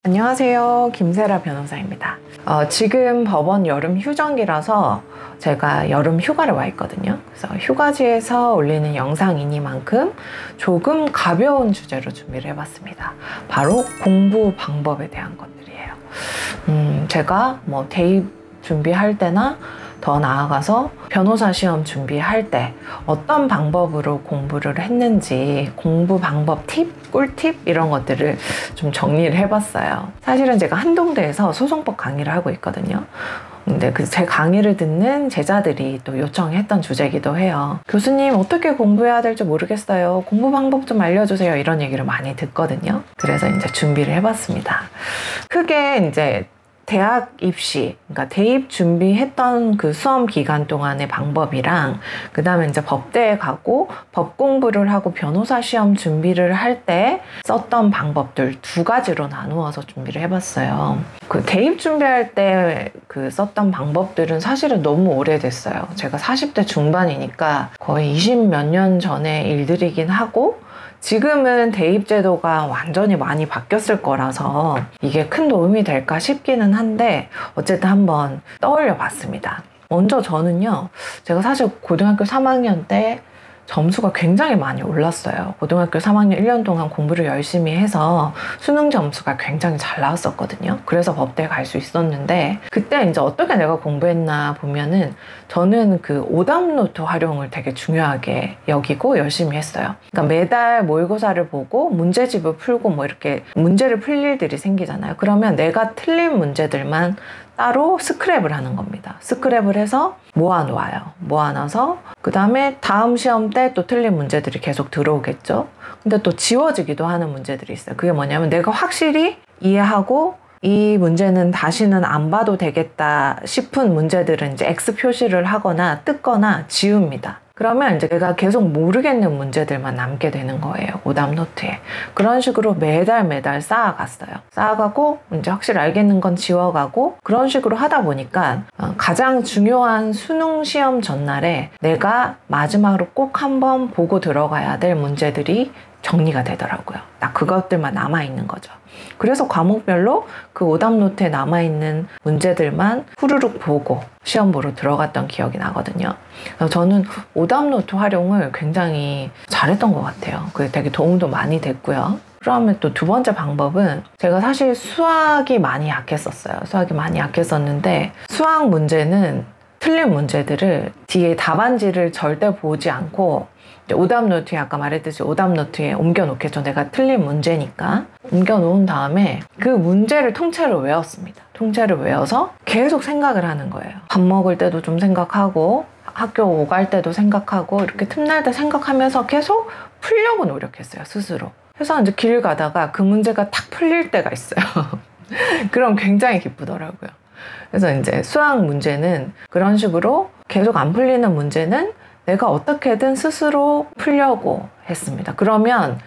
안녕하세요. 김세라 변호사입니다. 지금 법원 여름 휴정기라서 제가 여름 휴가를 와 있거든요. 그래서 휴가지에서 올리는 영상이니만큼 조금 가벼운 주제로 준비를 해봤습니다. 바로 공부 방법에 대한 것들이에요. 제가 대입 준비할 때나 더 나아가서 변호사 시험 준비할 때 어떤 방법으로 공부를 했는지 공부 방법 팁, 꿀팁 이런 것들을 좀 정리를 해봤어요. 사실은 제가 한동대에서 소송법 강의를 하고 있거든요. 근데 제 강의를 듣는 제자들이 또 요청했던 주제이기도 해요. 교수님, 어떻게 공부해야 될지 모르겠어요. 공부 방법 좀 알려주세요. 이런 얘기를 많이 듣거든요. 그래서 이제 준비를 해봤습니다. 크게 대학 입시, 그러니까 대입 준비했던 그 수험 기간 동안의 방법이랑 그 다음에 법대에 가고 법 공부를 하고 변호사 시험 준비를 할 때 썼던 방법들 두 가지로 나누어서 준비를 해봤어요. 그 대입 준비할 때 그 썼던 방법들은 사실은 너무 오래됐어요. 제가 40대 중반이니까 거의 20몇 년 전의 일들이긴 하고 지금은 대입제도가 완전히 많이 바뀌었을 거라서 이게 큰 도움이 될까 싶기는 한데 어쨌든 한번 떠올려 봤습니다. 먼저 저는요, 제가 사실 고등학교 3학년 때 점수가 굉장히 많이 올랐어요. 고등학교 3학년 1년 동안 공부를 열심히 해서 수능 점수가 굉장히 잘 나왔었거든요. 그래서 법대에 갈 수 있었는데 그때 어떻게 내가 공부했나 보면은 저는 그 오답노트 활용을 되게 중요하게 여기고 열심히 했어요. 그러니까 매달 모의고사를 보고 문제집을 풀고 이렇게 문제를 풀 일들이 생기잖아요. 그러면 내가 틀린 문제들만 따로 스크랩을 하는 겁니다. 스크랩을 해서 모아놓아요. 모아놔서 그 다음에 다음 시험 때 또 틀린 문제들이 계속 들어오겠죠. 근데 또 지워지기도 하는 문제들이 있어요. 그게 뭐냐면 내가 확실히 이해하고 이 문제는 다시는 안 봐도 되겠다 싶은 문제들은 X 표시를 하거나 뜯거나 지웁니다. 그러면 내가 계속 모르겠는 문제들만 남게 되는 거예요. 오답노트에. 그런 식으로 매달 쌓아갔어요. 쌓아가고 확실히 알겠는 건 지워가고 그런 식으로 하다 보니까 가장 중요한 수능 시험 전날에 내가 마지막으로 꼭 한번 보고 들어가야 될 문제들이 정리가 되더라고요. 딱 그것들만 남아있는 거죠. 그래서 과목별로 그 오답노트에 남아있는 문제들만 후루룩 보고 시험 보러 들어갔던 기억이 나거든요. 그래서 저는 오답노트 활용을 굉장히 잘했던 것 같아요. 그게 되게 도움도 많이 됐고요. 그러면 또 두 번째 방법은 제가 사실 수학이 많이 약했었어요. 수학이 많이 약했었는데 수학 문제는 틀린 문제들을 뒤에 답안지를 절대 보지 않고 오답노트에 아까 말했듯이 오답노트에 옮겨놓겠죠. 내가 틀린 문제니까 옮겨놓은 다음에 그 문제를 통째로 외웠습니다. 통째로 외워서 계속 생각을 하는 거예요. 밥 먹을 때도 좀 생각하고 학교 오갈 때도 생각하고 이렇게 틈날 때 생각하면서 계속 풀려고 노력했어요. 스스로. 그래서 길 가다가 그 문제가 탁 풀릴 때가 있어요. 그럼 굉장히 기쁘더라고요. 그래서 수학 문제는 그런 식으로 계속 안 풀리는 문제는 내가 어떻게든 스스로 풀려고 했습니다. 그러면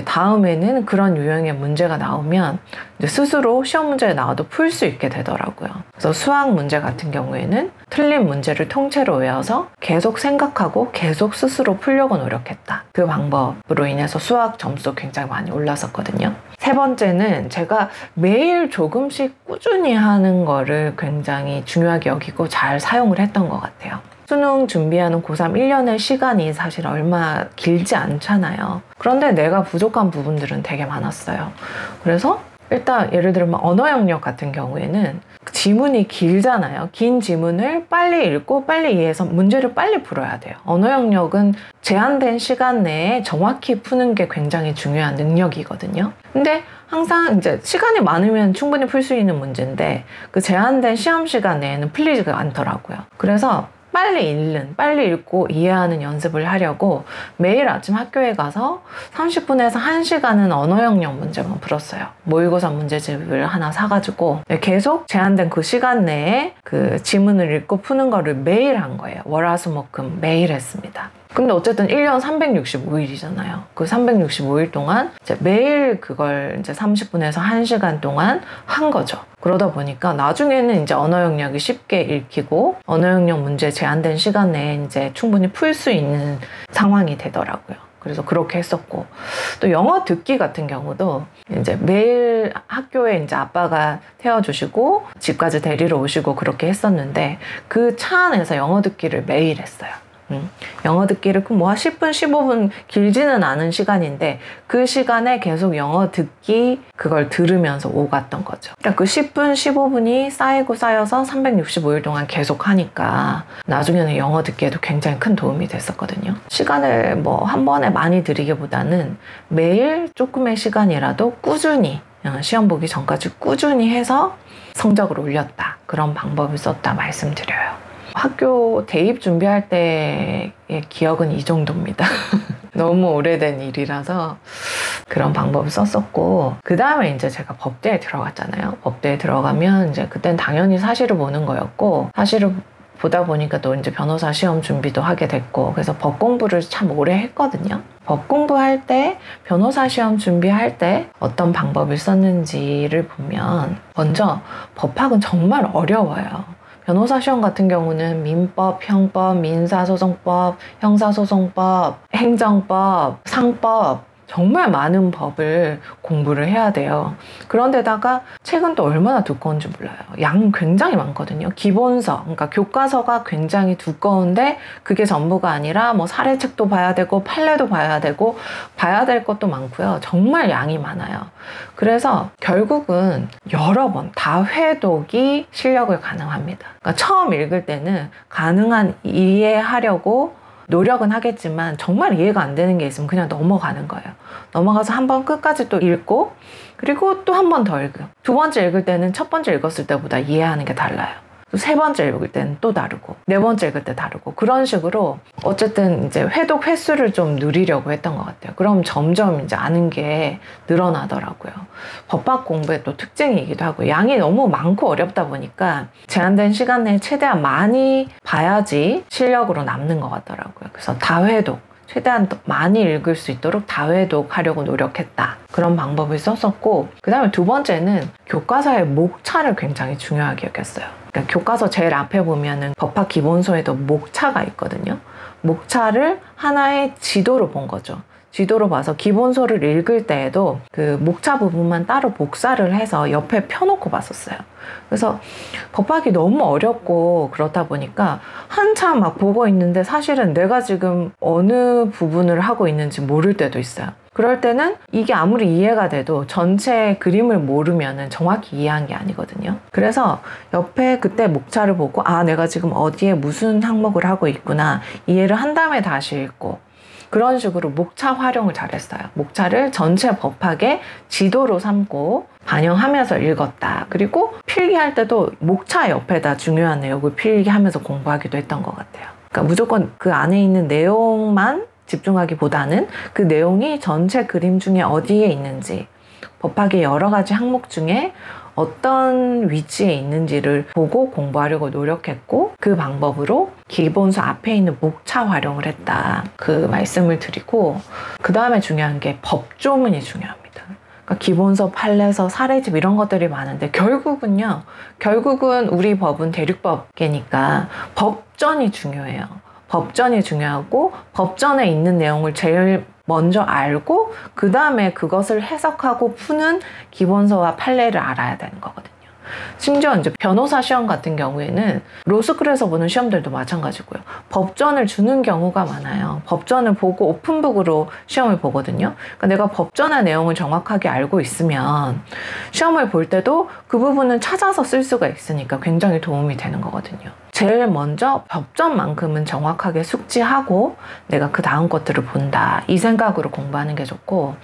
다음에는 그런 유형의 문제가 나오면 스스로 시험 문제에 나와도 풀 수 있게 되더라고요. 그래서 수학 문제 같은 경우에는 틀린 문제를 통째로 외워서 계속 생각하고 계속 스스로 풀려고 노력했다. 그 방법으로 인해서 수학 점수 굉장히 많이 올랐었거든요. 세 번째는 제가 매일 조금씩 꾸준히 하는 거를 굉장히 중요하게 여기고 잘 사용을 했던 것 같아요. 수능 준비하는 고3 1년의 시간이 사실 얼마 길지 않잖아요. 그런데 내가 부족한 부분들은 되게 많았어요. 그래서 일단 예를 들면 언어 영역 같은 경우에는 지문이 길잖아요. 긴 지문을 빨리 읽고 빨리 이해해서 문제를 빨리 풀어야 돼요. 언어 영역은 제한된 시간 내에 정확히 푸는 게 굉장히 중요한 능력이거든요. 근데 항상 시간이 많으면 충분히 풀 수 있는 문제인데 그 제한된 시험 시간 내에는 풀리지가 않더라고요. 그래서 빨리 읽고 이해하는 연습을 하려고 매일 아침 학교에 가서 30분에서 1시간은 언어 영역 문제만 풀었어요. 모의고사 문제집을 하나 사가지고 계속 제한된 그 시간 내에 그 지문을 읽고 푸는 거를 매일 한 거예요. 월화수목금 매일 했습니다. 근데 어쨌든 1년 365일이잖아요. 그 365일 동안 매일 그걸 30분에서 1시간 동안 한 거죠. 그러다 보니까 나중에는 언어 영역이 쉽게 읽히고 언어 영역 문제 제한된 시간 내에 충분히 풀 수 있는 상황이 되더라고요. 그래서 그렇게 했었고, 또 영어 듣기 같은 경우도 이제 매일 학교에 이제 아빠가 태워주시고 집까지 데리러 오시고 그렇게 했었는데, 그 차 안에서 영어 듣기를 매일 했어요. 영어 듣기를 뭐 10분, 15분 길지는 않은 시간인데 그 시간에 계속 영어 듣기 그걸 들으면서 오갔던 거죠. 그러니까 그 10분, 15분이 쌓이고 쌓여서 365일 동안 계속 하니까 나중에는 영어 듣기에도 굉장히 큰 도움이 됐었거든요. 시간을 뭐 한 번에 많이 들이기보다는 매일 조금의 시간이라도 꾸준히, 시험 보기 전까지 꾸준히 해서 성적을 올렸다, 그런 방법을 썼다 말씀드려요. 학교 대입 준비할 때의 기억은 이 정도입니다. 너무 오래된 일이라서 그런 방법을 썼었고, 그 다음에 이제 제가 법대에 들어갔잖아요. 법대에 들어가면 이제 그땐 당연히 사실을 보는 거였고, 사실을 보다 보니까 또 이제 변호사 시험 준비도 하게 됐고, 그래서 법 공부를 참 오래 했거든요. 법 공부할 때, 변호사 시험 준비할 때 어떤 방법을 썼는지를 보면, 먼저 법학은 정말 어려워요. 변호사 시험 같은 경우는 민법, 형법, 민사소송법, 형사소송법, 행정법, 상법, 정말 많은 법을 공부를 해야 돼요. 그런데다가 책은 또 얼마나 두꺼운지 몰라요. 양 굉장히 많거든요. 기본서, 그러니까 교과서가 굉장히 두꺼운데 그게 전부가 아니라 뭐 사례책도 봐야 되고 판례도 봐야 되고 봐야 될 것도 많고요. 정말 양이 많아요. 그래서 결국은 여러 번 다 회독이 실력을 가능합니다. 그러니까 처음 읽을 때는 가능한 이해하려고 노력은 하겠지만 정말 이해가 안 되는 게 있으면 그냥 넘어가는 거예요. 넘어가서 한번 끝까지 또 읽고, 그리고 또 한 번 더 읽고, 두 번째 읽을 때는 첫 번째 읽었을 때보다 이해하는 게 달라요. 또 세 번째 읽을 때는 또 다르고, 네 번째 읽을 때 다르고, 그런 식으로 어쨌든 이제 회독 횟수를 좀 누리려고 했던 것 같아요. 그럼 점점 이제 아는 게 늘어나더라고요. 법학 공부의 또 특징이기도 하고, 양이 너무 많고 어렵다 보니까 제한된 시간 내에 최대한 많이 봐야지 실력으로 남는 것 같더라고요. 그래서 다회독, 최대한 많이 읽을 수 있도록 다회독하려고 노력했다, 그런 방법을 썼었고, 그 다음에 두 번째는 교과서의 목차를 굉장히 중요하게 여겼어요. 그러니까 교과서 제일 앞에 보면은 법학 기본서에도 목차가 있거든요. 목차를 하나의 지도로 본 거죠. 지도로 봐서 기본서를 읽을 때에도 그 목차 부분만 따로 복사를 해서 옆에 펴놓고 봤었어요. 그래서 법학이 너무 어렵고 그렇다 보니까 한참 막 보고 있는데 사실은 내가 지금 어느 부분을 하고 있는지 모를 때도 있어요. 그럴 때는 이게 아무리 이해가 돼도 전체 그림을 모르면은 정확히 이해한 게 아니거든요. 그래서 옆에 그때 목차를 보고, 아, 내가 지금 어디에 무슨 항목을 하고 있구나, 이해를 한 다음에 다시 읽고, 그런 식으로 목차 활용을 잘했어요. 목차를 전체 법학의 지도로 삼고 반영하면서 읽었다. 그리고 필기할 때도 목차 옆에다 중요한 내용을 필기하면서 공부하기도 했던 것 같아요. 그러니까 무조건 그 안에 있는 내용만 집중하기보다는 그 내용이 전체 그림 중에 어디에 있는지, 법학의 여러 가지 항목 중에 어떤 위치에 있는지를 보고 공부하려고 노력했고, 그 방법으로 기본서 앞에 있는 목차 활용을 했다, 그 말씀을 드리고, 그 다음에 중요한 게 법조문이 중요합니다. 그러니까 기본서, 판례서, 사례집 이런 것들이 많은데 결국은 우리 법은 대륙법계니까 법전이 중요해요. 법전이 중요하고, 법전에 있는 내용을 제일 먼저 알고 그 다음에 그것을 해석하고 푸는 기본서와 판례를 알아야 되는 거거든요. 심지어 이제 변호사 시험 같은 경우에는 로스쿨에서 보는 시험들도 마찬가지고요. 법전을 주는 경우가 많아요. 법전을 보고 오픈북으로 시험을 보거든요. 그러니까 내가 법전의 내용을 정확하게 알고 있으면 시험을 볼 때도 그 부분을 찾아서 쓸 수가 있으니까 굉장히 도움이 되는 거거든요. 제일 먼저 법전만큼은 정확하게 숙지하고 내가 그 다음 것들을 본다, 이 생각으로 공부하는 게 좋고,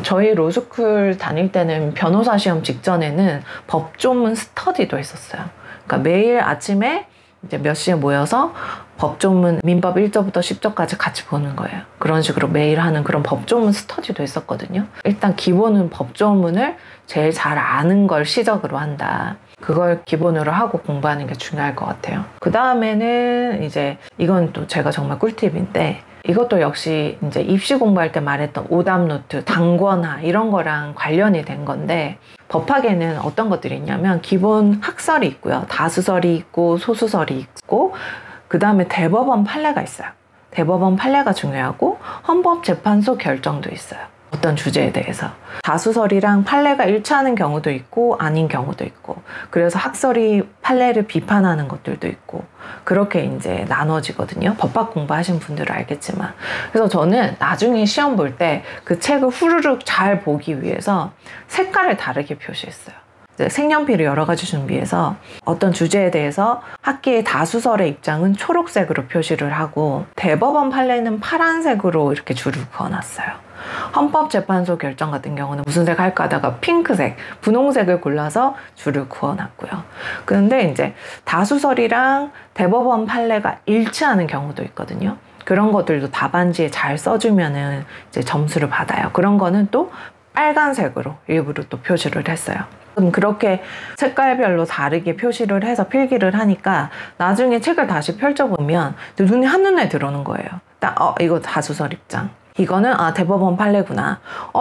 저희 로스쿨 다닐 때는 변호사 시험 직전에는 법조문 스터디도 했었어요. 그러니까 매일 아침에 이제 몇 시에 모여서 법조문 민법 1조부터 10조까지 같이 보는 거예요. 그런 식으로 매일 하는 그런 법조문 스터디도 했었거든요. 일단 기본은 법조문을 제일 잘 아는 걸 시작으로 한다. 그걸 기본으로 하고 공부하는 게 중요할 것 같아요. 그 다음에는 이제 이건 또 제가 정말 꿀팁인데, 이것도 역시 이제 입시 공부할 때 말했던 오답노트, 당권화 이런 거랑 관련이 된 건데, 법학에는 어떤 것들이 있냐면 기본 학설이 있고요. 다수설이 있고 소수설이 있고, 그 다음에 대법원 판례가 있어요. 대법원 판례가 중요하고 헌법재판소 결정도 있어요. 어떤 주제에 대해서. 다수설이랑 판례가 일치하는 경우도 있고 아닌 경우도 있고, 그래서 학설이 판례를 비판하는 것들도 있고, 그렇게 이제 나눠지거든요. 법학 공부하신 분들은 알겠지만. 그래서 저는 나중에 시험 볼 때 그 책을 후루룩 잘 보기 위해서 색깔을 다르게 표시했어요. 색연필을 여러 가지 준비해서 어떤 주제에 대해서 학기의 다수설의 입장은 초록색으로 표시를 하고, 대법원 판례는 파란색으로 이렇게 줄을 그어놨어요. 헌법재판소 결정 같은 경우는 무슨 색 할까 하다가 핑크색, 분홍색을 골라서 줄을 그어놨고요. 그런데 이제 다수설이랑 대법원 판례가 일치하는 경우도 있거든요. 그런 것들도 답안지에 잘 써주면은 이제 점수를 받아요. 그런 거는 또 빨간색으로 일부러 또 표시를 했어요. 그렇게 색깔별로 다르게 표시를 해서 필기를 하니까 나중에 책을 다시 펼쳐보면 눈이 한눈에 들어오는 거예요. 딱 이거 다수설 입장, 이거는 대법원 판례구나,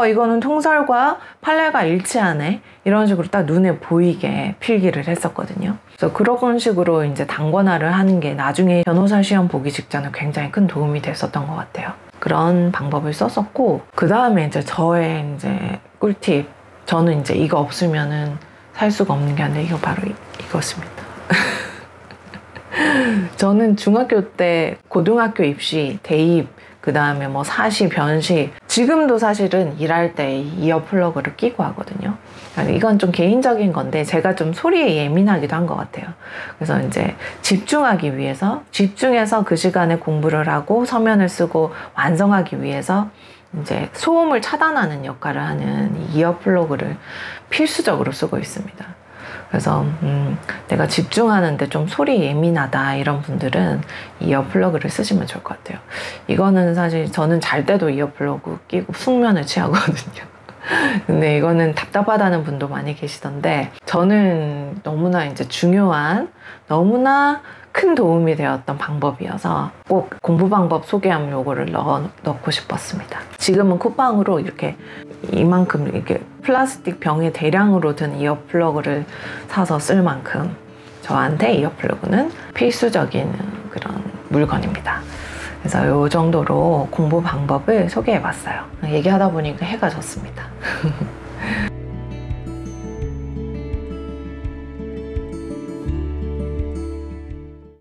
이거는 통설과 판례가 일치하네, 이런 식으로 딱 눈에 보이게 필기를 했었거든요. 그래서 그런 식으로 이제 단권화를 하는 게 나중에 변호사 시험 보기 직전에 굉장히 큰 도움이 됐었던 것 같아요. 그런 방법을 썼었고, 그 다음에 이제 저의 이제 꿀팁, 저는 이제 이거 없으면은 살 수가 없는 게 아니라 이거 바로 이것입니다. 저는 중학교 때 고등학교 입시, 대입, 그 다음에 뭐 사시, 변시, 지금도 사실은 일할 때 이어플러그를 끼고 하거든요. 이건 좀 개인적인 건데 제가 좀 소리에 예민하기도 한 것 같아요. 그래서 이제 집중하기 위해서, 집중해서 그 시간에 공부를 하고 서면을 쓰고 완성하기 위해서 이제 소음을 차단하는 역할을 하는 이어플러그를 필수적으로 쓰고 있습니다. 그래서 내가 집중하는데 좀 소리 예민하다 이런 분들은 이어플러그를 쓰시면 좋을 것 같아요. 이거는 사실 저는 잘 때도 이어플러그 끼고 숙면을 취하거든요. 근데 이거는 답답하다는 분도 많이 계시던데, 저는 너무나 이제 중요한, 너무나 큰 도움이 되었던 방법이어서 꼭 공부 방법 소개하면 요거를 넣고 싶었습니다. 지금은 쿠팡으로 이렇게 이만큼 이렇게 플라스틱 병에 대량으로 든 이어플러그를 사서 쓸 만큼 저한테 이어플러그는 필수적인 그런 물건입니다. 그래서 요 정도로 공부 방법을 소개해 봤어요. 얘기하다 보니까 해가 졌습니다.